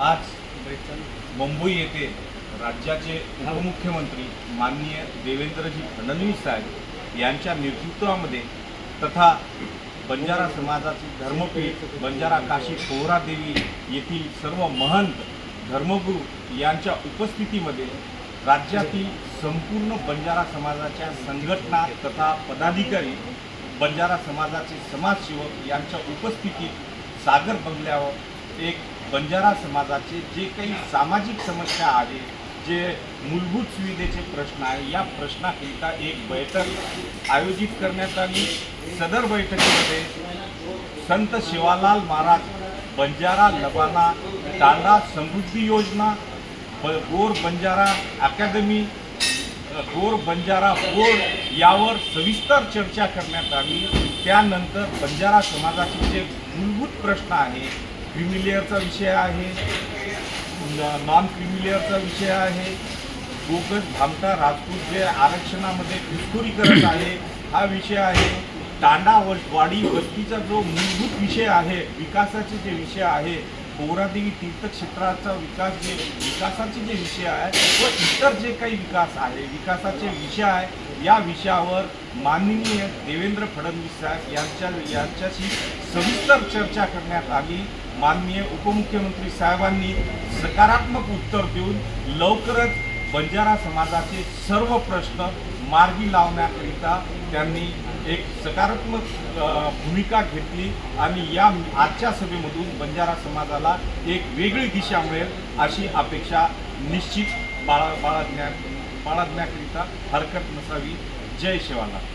आज मुंबई येथे राज्याचे उपमुख्यमंत्री माननीय देवेंद्रजी फडणवीस साहेब यांच्या नेतृत्वामध्ये तथा बंजारा समाजाची धर्मपीठ बंजारा काशी पोहरादेवी येथील सर्व महंत धर्मगुरू यांच्या उपस्थितीमध्ये राज्यातील संपूर्ण बंजारा समाजाच्या संघटना तथा पदाधिकारी बंजारा समाजाचे समाजसेवक यांच्या उपस्थितीत सागर बंगल्यावर एक बंजारा समाजाचे जे काही सामाजिक समस्या आहे, जे मूलभूत सुविधेचे प्रश्न आहे, या प्रश्नाकरिता एक बैठक आयोजित करण्यात आली। सदर बैठकीमध्ये संत शिवालाल महाराज बंजारा लबाना टांडा समृद्धी योजना, गोर बंजारा अकादमी, गोर बंजारा बोर्ड यावर सविस्तर चर्चा करण्यात आली। त्यानंतर बंजारा समाजाचे जे मूलभूत प्रश्न आहे, क्रिमिलेअरचा विषय आहे, नॉन क्रिमिलेअरचा विषय आहे, बोगस भामटा राजपूत जे आरक्षणामध्ये घुसखोरी करत आहे हा विषय आहे, टांडा वाडी वस्तीचा जो मूलभूत विषय आहे, विकासाचे जे विषय आहे, पोहरादेवी तीर्थक्षेत्राचा विकासाचे जे विषय आहे व इतर जे काही विकास आहे, विकासाचे विषय आहे, या विषयावर माननीय देवेंद्र फडणवीस साहेब यांच्याशी सविस्तर चर्चा करण्यात आली। माननीय उपमुख्यमंत्री साहेबांनी सकारात्मक उत्तर देऊन लवकरच बंजारा समाजाचे सर्व प्रश्न मार्गी लावण्याकरिता त्यांनी एक सकारात्मक भूमिका घेतली आणि या आजच्या सभेमधून बंजारा समाजाला एक वेगळी दिशा मिळेल अशी अपेक्षा निश्चित बाळगण्याकरिता हरकत नसावी। जय शिवालाल।